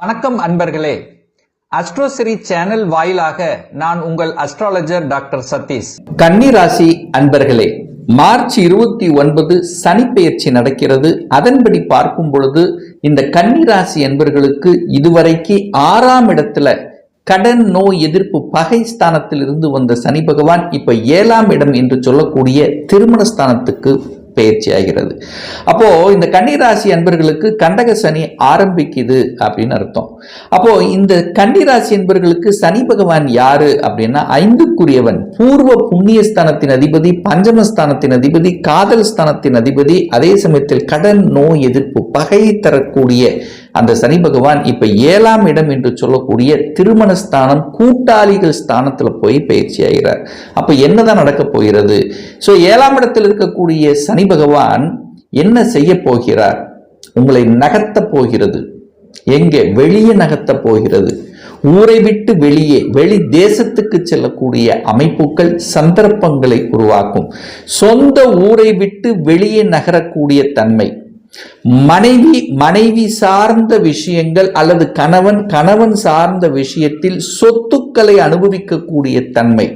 வணக்கம் அன்பர்களே, அஸ்ட்ரோசிரி சேனல் வாயிலாக நான் உங்கள் அஸ்ட்ராலஜர் டாக்டர் சதீஷ். கன்னி ராசி அன்பர்களே, மார்ச் 29 சனி பெயர்ச்சி நடக்கிறது. அதன்படி பார்க்கும் பொழுது இந்த கன்னி ராசி அன்பர்களுக்கு இதுவரைக்கு 6ஆம் இடத்துல கடன், நோய் எதிர்ப்பு, பகை ஸ்தானத்தில் இருந்து வந்த சனி பகவான் இப்ப 7ஆம் இடம் என்று சொல்லக்கூடிய திருமண ஸ்தானத்துக்கு பெயர்ச்சி ஆகிறது. அப்போ இந்த கன்னிராசி அன்பர்களுக்கு கண்டக சனி ஆரம்பிக்குது அப்படின்னு அர்த்தம். அப்போ இந்த கன்னிராசி அன்பர்களுக்கு சனி பகவான் யாரு அப்படின்னா 5க்குரியவன், பூர்வ புண்ணியஸ்தானத்தின் அதிபதி, பஞ்சமஸ்தானத்தின் அதிபதி, காதல் ஸ்தானத்தின் அதிபதி, அதே சமயத்தில் கடன், நோய் எதிர்ப்பு, பகை தரக்கூடிய அந்த சனி பகவான் இப்ப 7ஆம் இடம் என்று சொல்லக்கூடிய திருமண ஸ்தானம், கூட்டாளிகள் ஸ்தானத்துல போய் பயிற்சி ஆகிறார். அப்ப என்னதான் நடக்க போகிறது? சோ 7ஆம் இடத்தில் இருக்கக்கூடிய சனி பகவான் என்ன செய்ய போகிறார்? உங்களை நகர்த்த போகிறது. எங்கே? வெளியே நகர்த்த போகிறது. ஊரை விட்டு வெளியே, வெளி தேசத்துக்கு செல்லக்கூடிய அமைப்புகள், சந்தர்ப்பங்களை உருவாக்கும். சொந்த ஊரை விட்டு வெளியே நகரக்கூடிய தன்மை, மனைவி சார்ந்த விஷயங்கள் அல்லது கணவன் சார்ந்த விஷயத்தில் சொத்துக்களை அனுபவிக்கக்கூடிய தன்மை,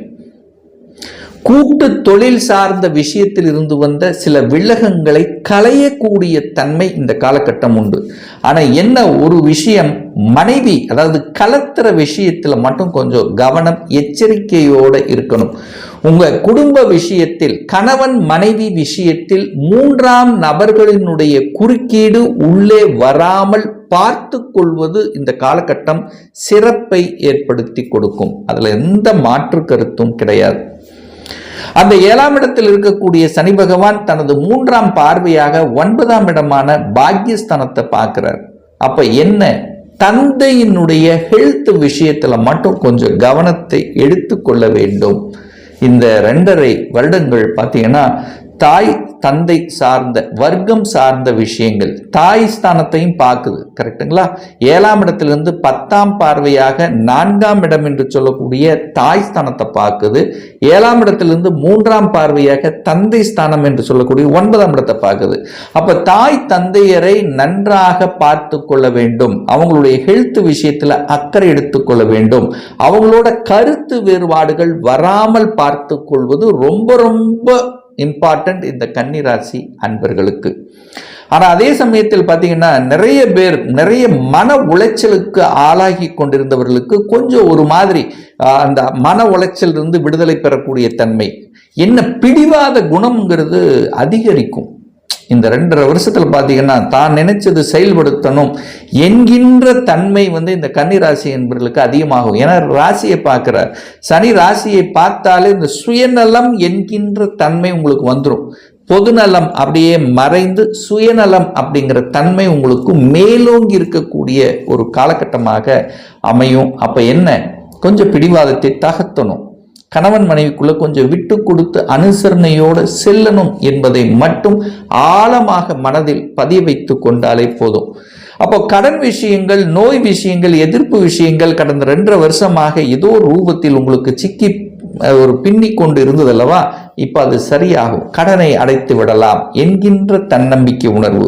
கூட்டு தொழில் சார்ந்த விஷயத்தில் இருந்து வந்த சில வில்லகங்களை களையக்கூடிய தன்மை இந்த காலகட்டம் உண்டு. ஆனா என்ன ஒரு விஷயம், மனைவி அதாவது கலத்துற விஷயத்துல மட்டும் கொஞ்சம் கவனம், எச்சரிக்கையோட இருக்கணும். உங்க குடும்ப விஷயத்தில், கணவன் மனைவி விஷயத்தில் 3ஆம் நபர்களினுடைய குறுக்கீடு உள்ளே வராமல் பார்த்து கொள்வது இந்த காலகட்டம் சிறப்பை ஏற்படுத்தி கொடுக்கும். அதுல எந்த மாற்று கருத்தும் கிடையாது. அந்த 7ஆம் இடத்தில் இருக்கக்கூடிய சனி பகவான் தனது 3ஆம் பார்வையாக 9ஆம் இடமான பாக்யஸ்தானத்தை பார்க்கிறார். அப்ப என்ன, தந்தையினுடைய ஹெல்த் விஷயத்துல மட்டும் கொஞ்சம் கவனத்தை எடுத்துக்கொள்ள வேண்டும். இந்த 2.5 வருடங்கள் பார்த்தீங்கன்னா தாய் தந்தை சார்ந்த, வர்க்கம் சார்ந்த விஷயங்கள், தாய் ஸ்தானத்தையும் பார்க்குது. கரெக்டுங்களா? 7ஆம் இடத்திலிருந்து 10ஆம் பார்வையாக 4ஆம் இடம் என்று சொல்லக்கூடிய தாய் ஸ்தானத்தை பார்க்குது. 7ஆம் இடத்திலிருந்து 3ஆம் பார்வையாக தந்தை ஸ்தானம் என்று சொல்லக்கூடிய 9ஆம் இடத்தை பார்க்குது. அப்ப தாய் தந்தையரை நன்றாக பார்த்து கொள்ள வேண்டும். அவங்களுடைய ஹெல்த் விஷயத்துல அக்கறை எடுத்துக்கொள்ள வேண்டும். அவங்களோட கருத்து வேறுபாடுகள் வராமல் பார்த்து கொள்வது ரொம்ப ரொம்ப இம்பார்ட்டன்ட் இந்த கன்னிராசி அன்பர்களுக்கு. ஆனா அதே சமயத்தில் பார்த்தீங்கன்னா நிறைய பேர் நிறைய மன உளைச்சலுக்கு ஆளாகி கொண்டிருந்தவர்களுக்கு கொஞ்சம் ஒரு மாதிரி அந்த மன உளைச்சல் இருந்து விடுதலை பெறக்கூடிய தன்மை, என்ன பிடிவாத குணம்ங்கிறது அதிகரிக்கும். இந்த 2.5 வருஷத்துல பார்த்தீங்கன்னா தான் நினைச்சது செயல்படுத்தணும் என்கின்ற தன்மை இந்த கன்னிராசி என்பவர்களுக்கு அதிகமாகும். ஏன்னா ராசியை பார்க்கிறார் சனி. ராசியை பார்த்தாலே இந்த சுயநலம் என்கின்ற தன்மை உங்களுக்கு வந்துடும். பொதுநலம் அப்படியே மறைந்து சுயநலம் அப்படிங்கிற தன்மை உங்களுக்கு மேலோங்கி இருக்கக்கூடிய ஒரு காலகட்டமாக அமையும். அப்ப என்ன, கொஞ்சம் பிடிவாதத்தை தகர்த்தணும். கணவன் மனைவிக்குள்ள கொஞ்சம் விட்டு கொடுத்து அனுசரணையோடு செல்லணும் என்பதை மட்டும் ஆழமாக மனதில் பதிய வைத்து கொண்டாலே போதும். அப்போ கடன் விஷயங்கள், நோய் விஷயங்கள், எதிர்ப்பு விஷயங்கள் கடந்த 2.5 வருஷமாக ஏதோ ரூபத்தில் உங்களுக்கு சிக்கி ஒரு பின்னி கொண்டு இருந்தது அல்லவா, இப்ப அது சரியாகும். கடனை அடைத்து விடலாம் என்கின்ற தன்னம்பிக்கை உணர்வு,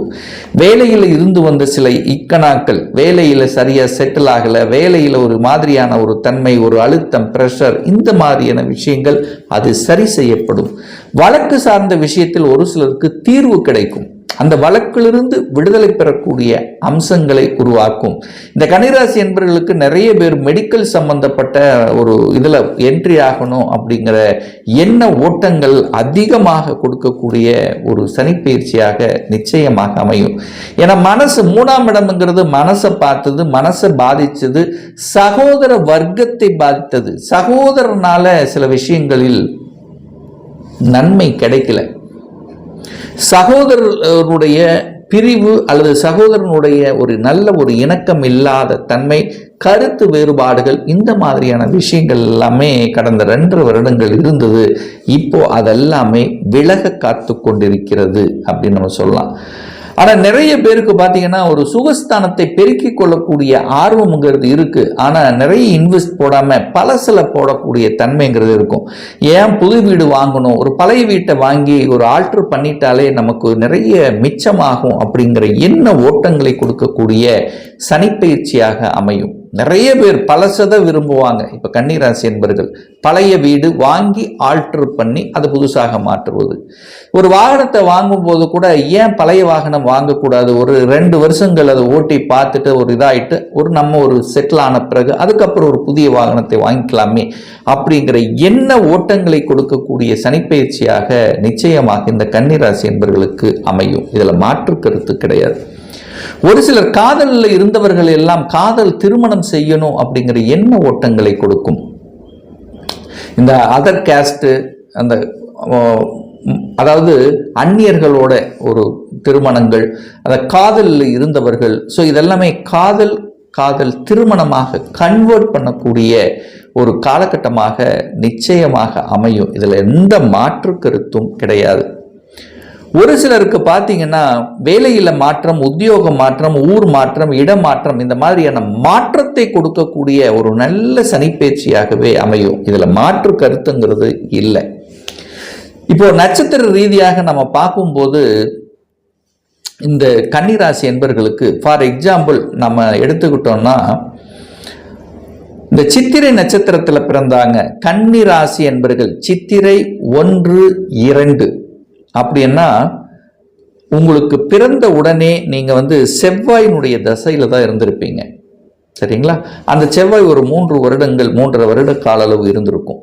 வேலையில் இருந்து வந்த சில இக்கணாக்கள், வேலையில சரியா செட்டில் ஆகல, வேலையில ஒரு மாதிரியான ஒரு தன்மை, ஒரு அழுத்தம், பிரஷர், இந்த மாதிரியான விஷயங்கள் அது சரி செய்யப்படும். வழக்கு சார்ந்த விஷயத்தில் ஒரு சிலருக்கு தீர்வு கிடைக்கும். அந்த வழக்கிலிருந்து விடுதலை பெறக்கூடிய அம்சங்களை உருவாக்கும். இந்த கன்னிராசி என்பவர்களுக்கு நிறைய பேர் மெடிக்கல் சம்பந்தப்பட்ட ஒரு இதுல என்ட்ரி ஆகணும் அப்படிங்கிற எண்ண ஓட்டங்கள் அதிகமாக கொடுக்கக்கூடிய ஒரு சனிப்பெயர்ச்சியாக நிச்சயமாக அமையும். ஏன்னா மனசு 3ஆம் இடம்ங்கிறது மனசை பார்த்தது, மனசை பாதிச்சது, சகோதர வர்க்கத்தை பாதித்தது. சகோதரனால சில விஷயங்களில் நன்மை கிடைக்கல, சகோதரனுடைய பிரிவு அல்லது சகோதரனுடைய ஒரு நல்ல ஒரு இணக்கம் இல்லாத தன்மை, கருத்து வேறுபாடுகள், இந்த மாதிரியான விஷயங்கள் எல்லாமே கடந்த 2.5 வருடங்கள் இருந்தது. இப்போ அதெல்லாமே விலக காத்து கொண்டிருக்கிறது அப்படின்னு நம்ம சொல்லலாம். ஆனால் நிறைய பேருக்கு பார்த்தீங்கன்னா ஒரு சுகஸ்தானத்தை பெருக்கிக் கொள்ளக்கூடிய ஆர்வம்ங்கிறது இருக்கு. ஆனால் நிறைய இன்வெஸ்ட் போடாம பழசில போடக்கூடிய தன்மைங்கிறது இருக்கும். ஏன் புது வீடு வாங்கணும், ஒரு பழைய வீட்டை வாங்கி ஒரு ஆல்டர் பண்ணிட்டாலே நமக்கு நிறைய மிச்சமாகும் அப்படிங்கிற எண்ண ஓட்டங்களை கொடுக்கக்கூடிய சனிப்பெயர்ச்சியாக அமையும். நிறைய பேர் பழசதை விரும்புவாங்க. இப்போ கன்னிராசி என்பர்கள் பழைய வீடு வாங்கி ஆல்டர் பண்ணி அதை புதுசாக மாற்றுவது. ஒரு வாகனத்தை வாங்கும் போது கூட ஏன் பழைய வாகனம் வாங்கக்கூடாது, ஒரு 2 வருஷங்கள் அதை ஓட்டி பார்த்துட்டு ஒரு இதாயிட்டு நம்ம ஒரு செட்டில் ஆன பிறகு அதுக்கப்புறம் ஒரு புதிய வாகனத்தை வாங்கிக்கலாமே அப்படிங்கிற எண்ண ஓட்டங்களை கொடுக்கக்கூடிய சனிப்பெயர்ச்சியாக நிச்சயமாக இந்த கன்னிராசி என்பர்களுக்கு அமையும். இதில் மாற்று கருத்து கிடையாது. ஒரு சிலர் காதலில் இருந்தவர்கள் எல்லாம் காதல் திருமணம் செய்யணும் அப்படிங்கிற எண்ண ஓட்டங்களை கொடுக்கும். இந்த அதர் கேஸ்ட், அந்த அதாவது அந்நியர்களோட ஒரு திருமணங்கள், அந்த காதலில் இருந்தவர்கள், ஸோ இதெல்லாமே காதல் திருமணமாக கன்வெர்ட் பண்ணக்கூடிய ஒரு காலகட்டமாக நிச்சயமாக அமையும். இதில் எந்த மாற்று கருத்தும் கிடையாது. ஒரு சிலருக்கு பார்த்தீங்கன்னா வேலையில் மாற்றம், உத்தியோக மாற்றம், ஊர் மாற்றம், இடமாற்றம், இந்த மாதிரியான மாற்றத்தை கொடுக்கக்கூடிய ஒரு நல்ல சனிப்பெயர்ச்சியாகவே அமையும். இதில் மாற்று கருத்துங்கிறது இல்லை. இப்போ நட்சத்திர ரீதியாக நம்ம பார்க்கும்போது இந்த கன்னிராசி என்பர்களுக்கு ஃபார் எக்ஸாம்பிள் நம்ம எடுத்துக்கிட்டோம்னா, இந்த சித்திரை நட்சத்திரத்தில் பிறந்தாங்க கன்னிராசி என்பர்கள் சித்திரை 1, 2 அப்படின்னா உங்களுக்கு பிறந்த உடனே நீங்கள் செவ்வாயினுடைய தசையில் தான் இருந்திருப்பீங்க. சரிங்களா? அந்த செவ்வாய் ஒரு 3 வருடங்கள் 3.5 வருட கால அளவு இருந்திருக்கும்.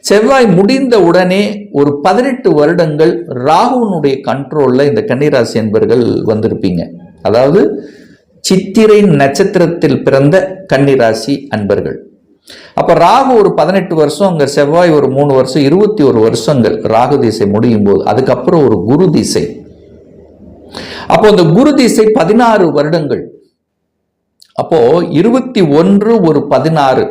செவ்வாய் முடிந்த உடனே ஒரு 18 வருடங்கள் ராகுனுடைய கண்ட்ரோலில் இந்த கன்னிராசி என்பர்கள் வந்திருப்பீங்க. அதாவது சித்திரை நட்சத்திரத்தில் பிறந்த கன்னிராசி அன்பர்கள். அப்ப ராகு ஒரு 18 வருஷம், அங்க செவ்வாய் ஒரு 3 வருஷம், 21 வருஷங்கள் ராகு திசை முடியும் போது அதுக்கப்புறம் ஒரு குரு திசை. அப்போ இந்த குரு திசை 16 வருடங்கள். அப்போ 21 ஒரு 16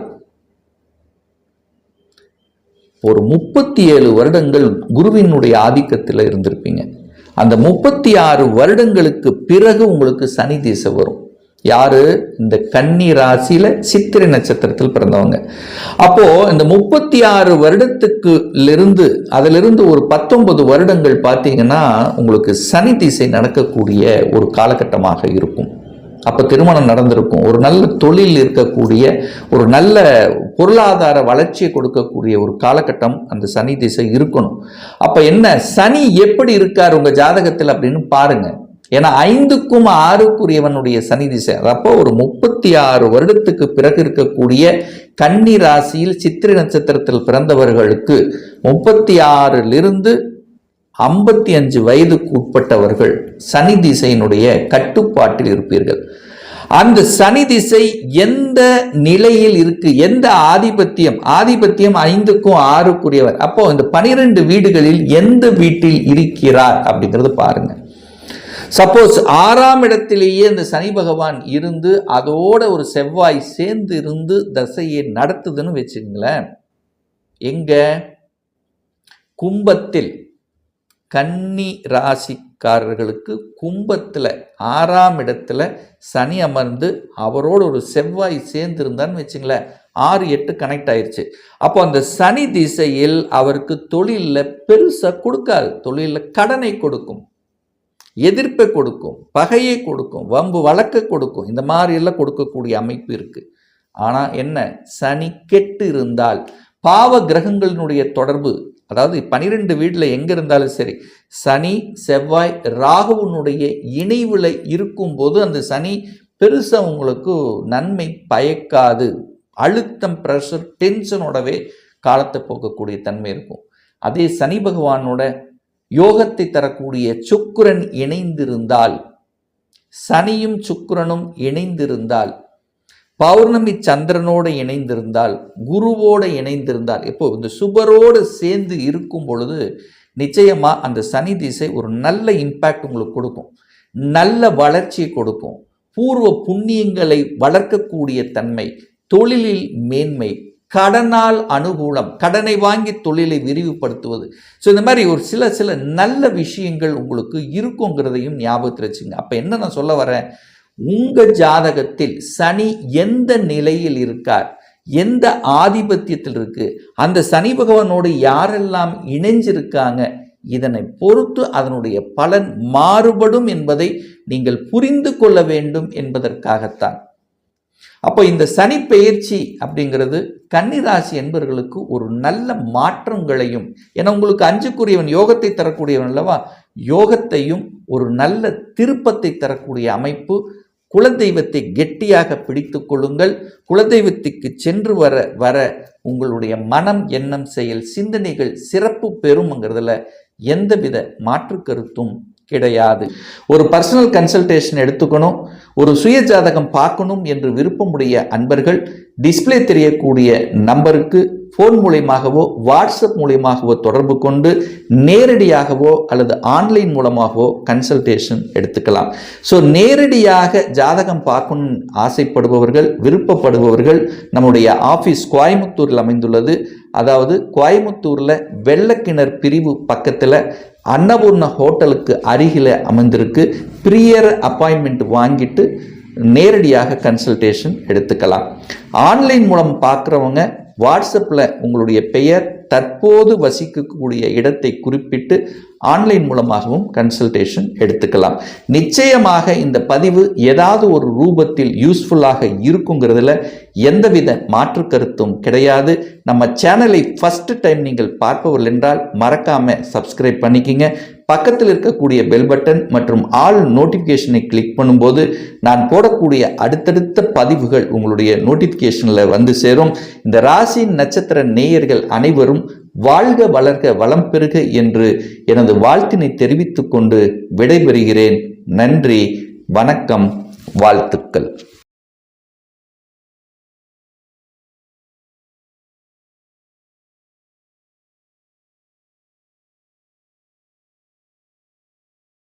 ஒரு 37 வருடங்கள் குருவினுடைய ஆதிக்கத்தில் இருந்திருப்பீங்க. அந்த 36 வருடங்களுக்கு பிறகு உங்களுக்கு சனி திசை வரும். யாரு? இந்த கன்னி ராசியில சித்திரை நட்சத்திரத்தில் பிறந்தவங்க. அப்போ இந்த 36 வருடத்துக்கு அதிலிருந்து ஒரு 19 வருடங்கள் பார்த்தீங்கன்னா உங்களுக்கு சனி திசை நடக்கக்கூடிய ஒரு காலகட்டமாக இருக்கும். அப்ப திருமணம் நடந்திருக்கும், ஒரு நல்ல தொழில் இருக்கக்கூடிய, ஒரு நல்ல பொருளாதார வளர்ச்சியை கொடுக்கக்கூடிய ஒரு காலகட்டம் அந்த சனி திசை இருக்கணும். அப்ப என்ன சனி எப்படி இருக்கார் உங்க ஜாதகத்தில் அப்படின்னு பாருங்க. ஏன்னா 5க்கும் 6க்குரியவனுடைய சனி திசை. அப்போ ஒரு 36 வருடத்துக்கு பிறகு இருக்கக்கூடிய கன்னி ராசியில் சித்திரை நட்சத்திரத்தில் பிறந்தவர்களுக்கு 36லிருந்து 55 வயதுக்கு உட்பட்டவர்கள் சனி திசையினுடைய கட்டுப்பாட்டில் இருப்பீர்கள். அந்த சனி திசை எந்த நிலையில் இருக்கு, எந்த ஆதிபத்தியம் 5க்கும் 6க்குரியவர். அப்போ இந்த 12 வீடுகளில் எந்த வீட்டில் இருக்கிறார் அப்படிங்கிறது பாருங்க. சப்போஸ் 6ஆம் இடத்திலேயே இந்த சனி பகவான் இருந்து அதோட ஒரு செவ்வாய் சேர்ந்து இருந்து தசையை நடத்துதுன்னு வச்சுங்களேன். எங்க? கும்பத்தில். கன்னி ராசிக்காரர்களுக்கு கும்பத்தில் 6ஆம் இடத்துல சனி அமர்ந்து அவரோட ஒரு செவ்வாய் சேர்ந்து இருந்தான்னு வச்சுங்களேன். 6, 8 கனெக்ட் ஆயிடுச்சு. அப்போ அந்த சனி திசையில் அவருக்கு தொழிலில் பெருசாக கொடுக்காது. தொழிலில் கடனை கொடுக்கும், எதிர்ப்பை கொடுக்கும், பகையை கொடுக்கும், வம்பு வழக்க கொடுக்கும். இந்த மாதிரி எல்லாம் கொடுக்கக்கூடிய அமைப்பு இருக்கு. ஆனா என்ன, சனி கெட்டு இருந்தால் பாவ கிரகங்களினுடைய தொடர்பு, அதாவது 12 வீட்டில் எங்க இருந்தாலும் சரி, சனி செவ்வாய் ராகுவினுடைய இணைவுல இருக்கும் போது அந்த சனி பெருசா உங்களுக்கு நன்மை பயக்காது. அழுத்தம், பிரஷர், டென்ஷனோடவே காலத்தை போக்கக்கூடிய தன்மை இருக்கும். அதே சனி பகவானோட யோகத்தை தரக்கூடிய சுக்கிரன் இணைந்திருந்தால், சனியும் சுக்கிரனும் இணைந்திருந்தால், பௌர்ணமி சந்திரனோடு இணைந்திருந்தால், குருவோடு இணைந்திருந்தால், இப்போ இந்த சுபரோடு சேர்ந்து இருக்கும் பொழுது நிச்சயமா அந்த சனி திசை ஒரு நல்ல இம்பேக்ட் உங்களுக்கு கொடுக்கும், நல்ல வளர்ச்சியை கொடுக்கும், பூர்வ புண்ணியங்களை வளர்க்கக்கூடிய தன்மை, தொழிலில் மேன்மை, கடனால் அனுகூலம், கடனை வாங்கி தொழிலை விரிவுபடுத்துவது. ஸோ இந்த மாதிரி ஒரு சில நல்ல விஷயங்கள் உங்களுக்கு இருக்குங்கிறதையும் ஞாபகத்தில் வச்சுங்க. அப்போ என்ன நான் சொல்ல வரேன், உங்கள் ஜாதகத்தில் சனி எந்த நிலையில் இருக்கார், எந்த ஆதிபத்தியத்தில் இருக்கு, அந்த சனி பகவானோடு யாரெல்லாம் இணைஞ்சிருக்காங்க, இதனை பொறுத்து அதனுடைய பலன் மாறுபடும் என்பதை நீங்கள் புரிந்து கொள்ள வேண்டும் என்பதற்காகத்தான். அப்போ இந்த சனி பெயர்ச்சி அப்படிங்கிறது கன்னிராசி என்பவர்களுக்கு ஒரு நல்ல மாற்றங்களையும், ஏன்னா உங்களுக்கு 5க்குரியவன் யோகத்தை தரக்கூடியவன் அல்லவா, யோகத்தையும் ஒரு நல்ல திருப்பத்தை தரக்கூடிய அமைப்பு. குலதெய்வத்தை கெட்டியாக பிடித்து கொள்ளுங்கள். குலதெய்வத்துக்கு சென்று வர வர உங்களுடைய மனம், எண்ணம், செயல், சிந்தனைகள் சிறப்பு பெறும்ங்கிறதுல எந்தவித மாற்று கருத்தும் கிடையாது. ஒரு பர்சனல் கன்சல்டேஷன் எடுத்துக்கணும், ஒரு சுய ஜாதகம் பார்க்கணும் என்று விருப்பமுடைய அன்பர்கள் டிஸ்பிளே தெரியக்கூடிய நம்பருக்கு ஃபோன் மூலமாகவோ வாட்ஸ்அப் மூலமாகவோ தொடர்பு கொண்டு நேரடியாகவோ அல்லது ஆன்லைன் மூலமாகவோ கன்சல்டேஷன் எடுத்துக்கலாம். ஸோ நேரடியாக ஜாதகம் பார்க்கணும்னு ஆசைப்படுபவர்கள், விருப்பப்படுபவர்கள், நம்முடைய ஆஃபீஸ் கோயம்புத்தூரில் அமைந்துள்ளது. அதாவது கோயம்புத்தூரில் வெள்ளக்கிணர் பிரிவு பக்கத்தில் அன்னபூர்ணா ஹோட்டலுக்கு அருகில் அமைந்திருக்கு. ப்ரியர் அப்பாயின்மெண்ட் வாங்கிட்டு நேரடியாக கன்சல்டேஷன் எடுத்துக்கலாம். ஆன்லைன் மூலம் பார்க்குறவங்க வாட்ஸ்அப்பில் உங்களுடைய பெயர், தற்போது வசிக்கக்கூடிய இடத்தை குறிப்பிட்டு ஆன்லைன் மூலமாகவும் கன்சல்டேஷன் எடுத்துக்கலாம். நிச்சயமாக இந்த பதிவு ஏதாவது ஒரு ரூபத்தில் யூஸ்ஃபுல்லாக இருக்குங்கிறதுல எந்தவித மாற்று கருத்தும் கிடையாது. நம்ம சேனலை ஃபர்ஸ்ட் டைம் நீங்கள் பார்ப்பவர்கள் என்றால் மறக்காம சப்ஸ்கிரைப் பண்ணிக்கிங்க. பக்கத்தில் இருக்கக்கூடிய பெல் பட்டன் மற்றும் ஆல் நோட்டிஃபிகேஷனை கிளிக் பண்ணும்போது நான் போடக்கூடிய அடுத்தடுத்த பதிவுகள் உங்களுடைய நோட்டிஃபிகேஷனில் வந்து சேரும். இந்த ராசி நட்சத்திர நேயர்கள் அனைவரும் வாழ்க வளர்க வளம் பெறுக என்று எனது வாழ்த்தினை தெரிவித்துக் கொண்டு விடைபெறுகிறேன். நன்றி, வணக்கம், வாழ்த்துக்கள்.